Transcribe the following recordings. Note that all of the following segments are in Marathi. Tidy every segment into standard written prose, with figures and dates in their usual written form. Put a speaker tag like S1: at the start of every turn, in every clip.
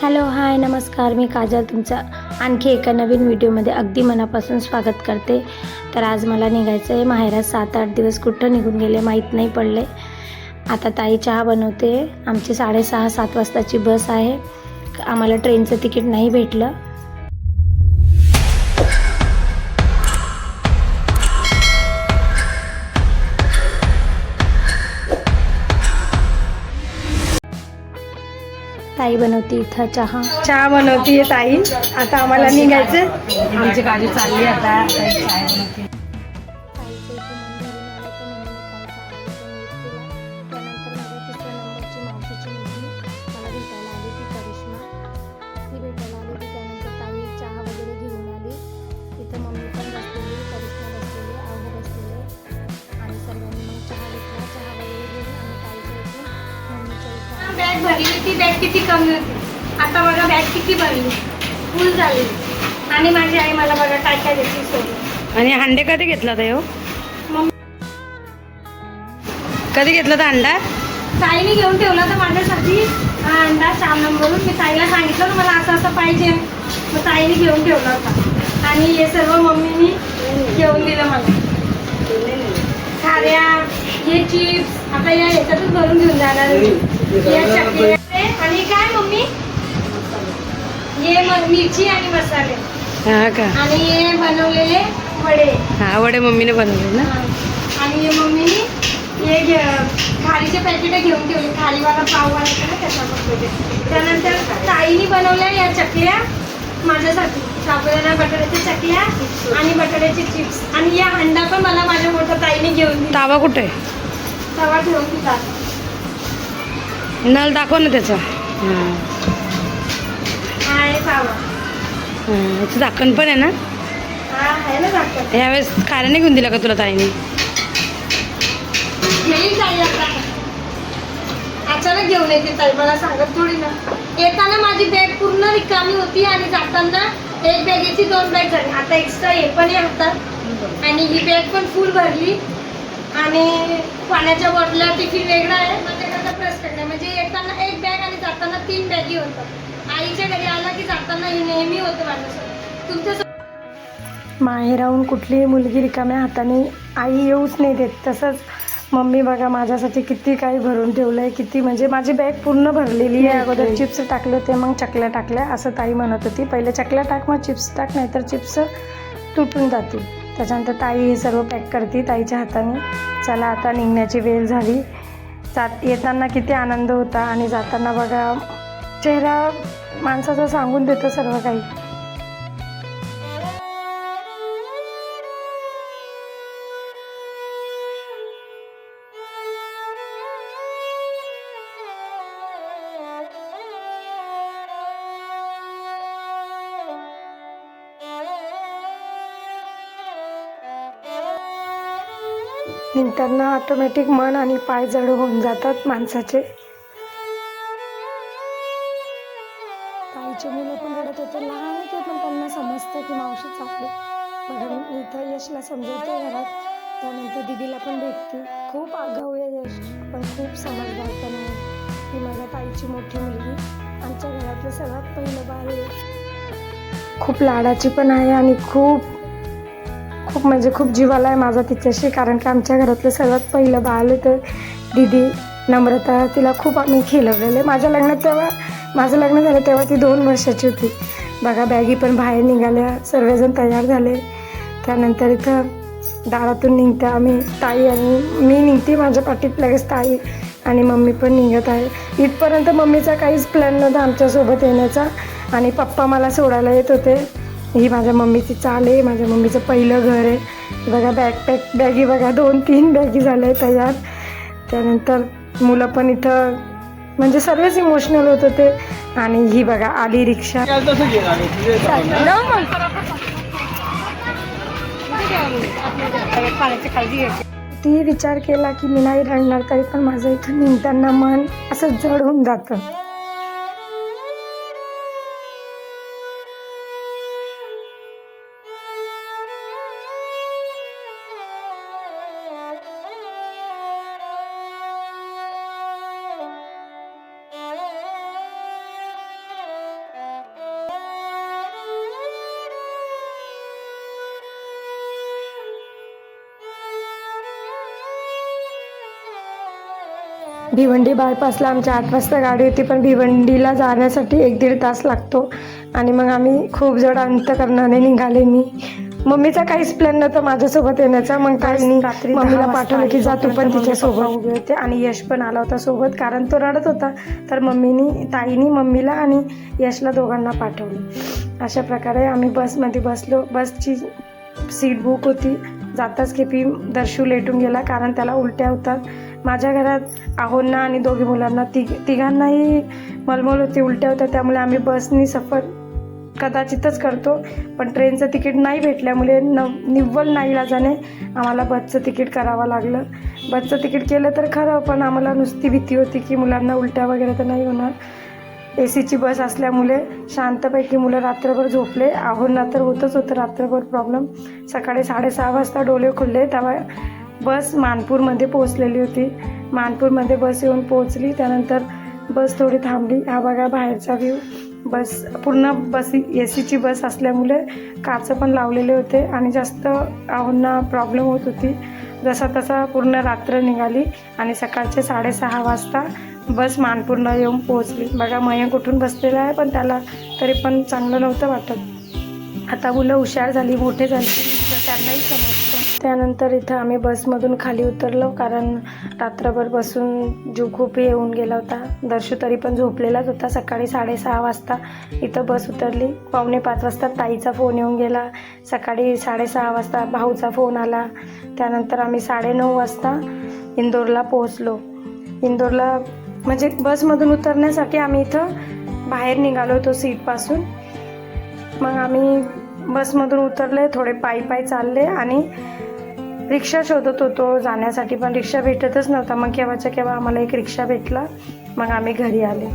S1: हॅलो हाय नमस्कार, मी काजल तुमचं आणखी एका नवीन व्हिडिओमध्ये अगदी मनापासून स्वागत करते. तर आज मला निघायचं आहे माहेरात. 7-8 दिवस कुठं निघून गेले माहीत नाही पडले. आता ताई चहा बनवते. आमची 6:30-7 वाजताची बस आहे. आम्हाला ट्रेनचं तिकीट नाही भेटलं. ताई बनवते इथं चहा बनवते ताई. आता आम्हाला निघायचं.
S2: आमची गाडी चालली आता चहा बनवते.
S1: बॅग भरली. ती बॅग किती कमी होती, आता बघा बॅग किती भरली, फुल झाली. आणि माझी आई मला बघा काय काय देते सोडून.
S2: आणि अंडे कधी घेतला तर
S1: मग
S2: कधी घेतला तर अंडा
S1: ताईने घेऊन ठेवला तर माझ्यासाठी हा अंडा 4 नंबरून. मी ताईला सांगितलं ना मला असं असं पाहिजे, मग ताईने घेऊन ठेवला होता. आणि हे सर्व मम्मीनी घेऊन दिलं मला. खाऱ्या हे चिप्स आता या ह्याच्यातच भरून घेऊन जाणार. या चटणी आणि काय मम्मी हे मिरची आणि मसाले.
S2: हा का?
S1: आणि हे बनवलेले वडे.
S2: हा वडे मम्मीने बनवले ना.
S1: आणि हे मम्मीने हे खारीचे पॅकेट घेऊन ठेवले. खारीवाला पाव वाला ना त्याच्यामध्ये. त्यानंतर ताईने बनवल्या या चकल्या माझ्यासाठी, साबुदाणा बटाट्याच्या चकल्या आणि बटाट्याचे चिप्स. आणि या अंडा पण मला माझ्या मोठ्या ताईने घेऊन दिला.
S2: तावा कुठे?
S1: तवा ठेवून दिला.
S2: नळ दाखव ना त्याचा.
S1: हा आहे तवा.
S2: याचं झाकण पण आहे ना.
S1: हा आहे ना झाकण.
S2: यावेळेस खाऱ्याने घेऊन दिला का तुला ताईने?
S1: घेईल ताई आता. अचानक घेऊन येते ताई, मला सांगत थोडी ना. येताना माझी बॅग पूर्ण रिकामी होती आणि जाताना एक बॅगेची 2 बॅग झाली. आता एक्स्ट्रा हे पण आहे हातात. आणि ही बॅग पण फुल भरली. आणि पाण्याच्या बॉटल्या टिफिन वेगळा आहे. माझ्याकडे प्रेस करणे म्हणजे येताना एक बॅग आणि जाताना 3 बॅगी होतात. आईच्या घरी आला की जाताना हे नेहमी होतं माझ्यासोबत. तुमच्या माहेराहून कुठलीही मुलगी रिकाम्या हाताने आई येऊच नाही देत. तसंच मम्मी बघा माझ्यासाठी किती काही भरून ठेवलं आहे. किती म्हणजे माझी बॅग पूर्ण भरलेली आहे. अगोदर चिप्स टाकले होते, मग चकल्या टाकल्या असं ताई म्हणत होती. पहिले चकल्या टाक मग चिप्स टाक, नाहीतर चिप्स तुटून जातील. त्याच्यानंतर ताई हे सर्व पॅक करते ताईच्या हाताने. चला आता निघण्याची वेळ झाली. येताना किती आनंद होता आणि जाताना बघा चेहरा माणसाचा सांगून देतो सर्व काही. निघताना ऑटोमॅटिक मन आणि पाय जड होऊन जातात माणसाचे. ताईचे मुलं पण रडत होते, लहान होते पण त्यांना समजतं की मावशी चालली. बघा मी इथं यशला समजवते घरात. त्यानंतर दिदीला पण भेटते. खूप आगाऊ आहे यश, पण खूप समजदार पण आहे. ही माझ्या ताईची मोठी मुलगी, आमच्या घरातलं सर्वात पहिलं बाळ आहे. खूप लाडाची पण आहे आणि खूप म्हणजे खूप जीवाला आहे माझा तिच्याशी. कारण की आमच्या घरातलं सर्वात पहिलं बाळ आहे. तर दीदी नम्रता, तिला खूप आम्ही खिलवलेलं आहे. माझं लग्न झालं तेव्हा ती 2 वर्षाची होती. बघा बॅगी पण बाहेर निघाल्या, सर्वजण तयार झाले. त्यानंतर इथं दारातून निघता आम्ही, ताई आणि मी निघते, माझ्या पाठीत लगेच ताई आणि मम्मी पण निघत आहे. इथपर्यंत मम्मीचा काहीच प्लॅन नव्हता आमच्यासोबत येण्याचा. आणि पप्पा मला सोडायला येत होते. ही माझ्या मम्मीची चाल आहे, माझ्या मम्मीचं पहिलं घर आहे. बघा बॅगी बघा 2-3 बॅगी झाल्या तयार. त्यानंतर मुलं पण इथं म्हणजे सर्वच इमोशनल होत होते. आणि ही बघा आली रिक्षा. ती विचार केला की मी नाही रडणार, तरी पण माझं इथं निघताना मन असं जड होऊन जातं. भिवंडी बायपासला आमच्या 8 वाजता गाडी होती, पण भिवंडीला जाण्यासाठी 1-1.5 तास लागतो. आणि मग आम्ही खूप जड अंतकरणाने निघाले. मम्मीचा काहीच प्लॅन नव्हता माझ्यासोबत येण्याचा. मग काही नाही, मम्मीला पाठवलं की जा तू पण तिच्यासोबत उभे होते. आणि यश पण आला होता सोबत, कारण तो रडत होता. तर ताईनी मम्मीला आणि यशला दोघांना पाठवलं. अशा प्रकारे आम्ही बसमध्ये बसलो. बसची सीट बुक होती. जाताच केपी दर्शू लेटून गेला, कारण त्याला उलट्या होतात. माझ्या घरात आहोंना आणि दोघी मुलांना तिघांनाही मलमल होती, उलट्या होत्या. त्यामुळे आम्ही बसनी सफर कदाचितच करतो, पण ट्रेनचं तिकीट नाही भेटल्यामुळे निव्वळ नाईलाजाने आम्हाला बसचं तिकीट करावं लागलं. बसचं तिकीट केलं तर खरं, पण आम्हाला नुसती भीती होती की मुलांना उलट्या वगैरे तर नाही होणार. AC ची बस असल्यामुळे शांतपैकी मुलं रात्रभर झोपले. आहोंना तर होतच होतं रात्रभर प्रॉब्लेम. सकाळी 6:30 वाजता डोळे खुलले तेव्हा बस मानपूरमध्ये पोहोचलेली होती. मानपूरमध्ये बस येऊन पोहोचली. त्यानंतर बस थोडी थांबली. हा बघा बाहेरचा व्ह्यू. बस पूर्ण AC ची बस असल्यामुळे काच पण लावलेले होते आणि जास्त आहोंना प्रॉब्लेम होत होती. जसा तसा पूर्ण रात्र निघाली आणि सकाळचे 6:30 वाजता बस मानपूरला येऊन पोहोचली. बघा मयंक उठून बसलेला आहे, पण त्याला तरी पण चांगलं नव्हतं वाटत. आता मुलं हुशार झाली, मोठे झाले, तर त्यांनाही समजतं. त्यानंतर इथं आम्ही बसमधून खाली उतरलो, कारण रात्रभर बसून जीव खूप येऊन गेला होता. दर्शू तरी पण झोपलेलाच होता. सकाळी 6:30 वाजता इथं बस उतरली. 4:45 वाजता ताईचा फोन येऊन गेला. सकाळी 6:30 वाजता भाऊचा फोन आला. त्यानंतर आम्ही 9:30 वाजता इंदोरला पोहोचलो. इंदोरला म्हणजे बसमधून उतरण्यासाठी आम्ही इथं बाहेर निघालो होतो सीटपासून. मग आम्ही बसमधून उतरले, थोडे पायी चालले आणि रिक्षा शोधत होतो जाण्यासाठी, पण रिक्षा भेटतच नव्हता. मग केव्हाच्या केव्हा आम्हाला एक रिक्षा भेटला. मग आम्ही घरी आले.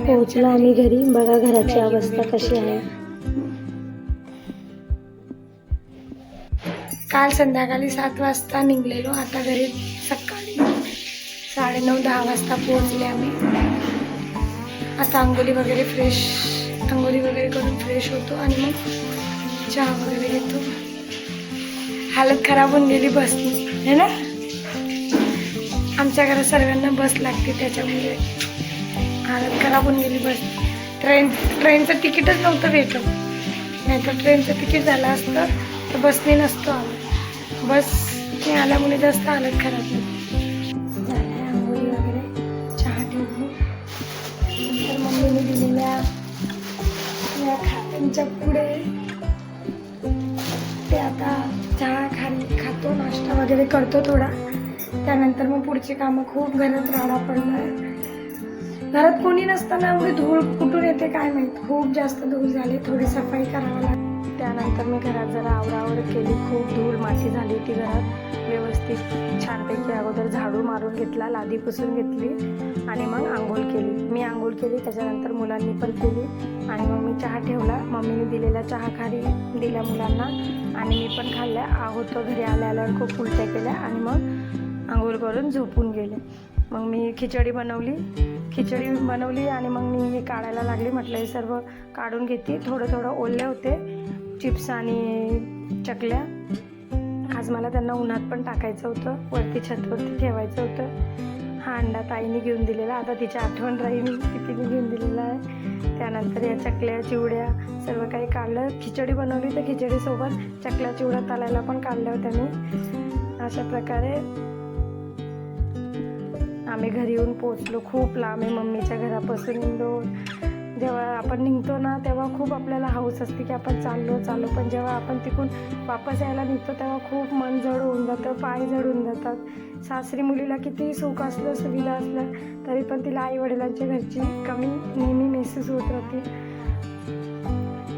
S1: पोहोचलो आम्ही घरी. बघा घराची अवस्था कशी आहे. काल संध्याकाळी 7 वाजता निघलेलो. आता घरी सकाळी 9:30-10 वाजता पोहोचले आम्ही. आता आंघोळी वगैरे करून फ्रेश होतो आणि मग चहा वगैरे घेतो. हालत खराब होऊन गेली बसनी, है ना. आमच्या घरात सर्वांना बस लागते, त्याच्यामुळे हालत खराब होऊन गेली बस. ट्रेनचं तिकीटच नव्हतं भेटत. नाहीतर ट्रेनचं तिकीट झालं असतं तर बसने नसतो आलो. बसने आल्यामुळे जास्त हालत खराब झाली. आंघोळी वगैरे चहा ठेवली. नंतर मम्मीने दिलेल्या या खात्यांच्या पुढे ते आता चहा खातो, नाश्ता वगैरे करतो थोडा. त्यानंतर मग पुढची कामं. खूप घरात राडा पडला. घरात कोणी नसताना एवढी धूळ कुठून येते काय माहीत. खूप जास्त धूळ झाली. थोडी सफाई करावं लागते. त्यानंतर मी घरात जरा आवरावर केली. खूप धूळ माती झाली होती घरात. व्यवस्थित छानपैकी अगोदर झाडू मारून घेतला, लादी पुसून घेतली आणि मग आंघोळ केली. मी आंघोळ केली, त्याच्यानंतर मुलांनी पण केली आणि मग मी चहा ठेवला. मम्मीने दिलेला चहा खारी दिल्या मुलांना आणि मी पण खाल्ल्या. आहोत घरी आल्यावर खूप उलट्या केल्या आणि मग आंघोळ करून झोपून गेले. मग मी खिचडी बनवली आणि मग मी हे काढायला लागली. म्हटलं हे सर्व काढून घेते. थोडं ओले होते चिप्स आणि चकल्या. आज मला त्यांना उन्हात पण टाकायचं होतं, वरती छतवरती ठेवायचं होतं. हा अंडा ताईने घेऊन दिलेला, आता तिची आठवण राहील की तिने घेऊन दिलेला आहे. त्यानंतर या चकल्या चिवड्या सर्व काही काढलं. खिचडी बनवली तर खिचडीसोबत चकल्या चिवड्या तळायला पण काढल्या होत्या मी. अशा प्रकारे आम्ही घरी येऊन पोचलो. खूप लांब आहे मम्मीच्या घरापासून इंदोर. जेव्हा आपण निघतो ना तेव्हा खूप आपल्याला हौस असते की आपण चाललो, पण जेव्हा आपण तिकडून वापस यायला निघतो तेव्हा खूप मन जड होऊन जातं, पाय जड होऊन जातात. सासरी मुलीला कितीही सुख असलं, सुविधा असलं तरी पण तिला आईवडिलांच्या घरची कमी नेहमी महसूस होत राहते.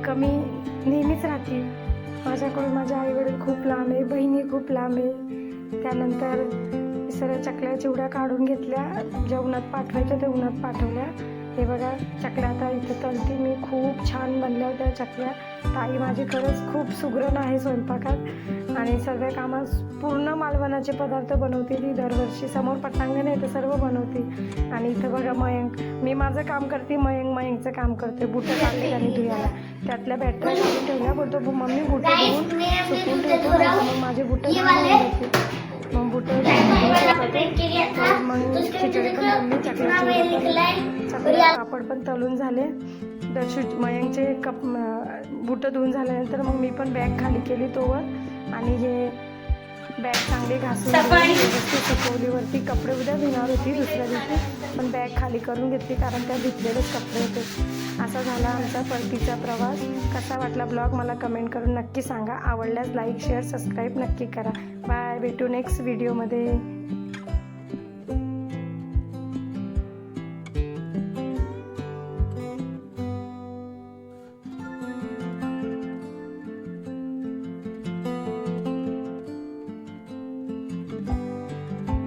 S1: कमी नेहमीच राहते. माझ्याकडून माझे आईवडील खूप लांब आहे, बहिणी खूप लांब आहे. त्यानंतर सर्व चकल्या चिवड्या काढून घेतल्या. ज्या उन्हात पाठवायच्या त्या उन्हात पाठवल्या. हे बघा चकल्या आता इथं तळते मी. खूप छान बनल्या होत्या चकल्या. ताई माझी खरंच खूप सुगरण आहे स्वयंपाकात आणि सर्व कामात पूर्ण मालवणाचे पदार्थ बनवते ती दरवर्षी. समोर पटांगण आहे तर सर्व बनवते. आणि इथं बघा मयंक, मी माझं काम करते, मयंकचं काम करते. बुटं काढले त्याने धुयाला, त्यातल्या बॅटऱ्या काढून ठेवल्या. बोलतो मम्मी बुटं धुवून सुकून ठेवतो, मग माझे बुटं धुवून मग बुटं तर मग खिचडी पण बनली, चकली पापड पण तळून झाले. तर मयंकचे बुटं धुवून झाल्यानंतर मग मी पण बॅग खाली केली तोवर, आणि हे बॅग चांगली घासून व्यवस्थित सुकवलीवरती. कपडे उद्या धुणार होती दुसऱ्या दिवशी, पण बॅग खाली करून घेतली कारण त्या धुतलेलेच कपडे होते. असा झाला आमचा परतीचा प्रवास. कसा वाटला ब्लॉग मला कमेंट करून नक्की सांगा. आवडल्यास लाईक शेअर सबस्क्राईब नक्की करा. बाय, भेटू नेक्स्ट व्हिडिओमध्ये.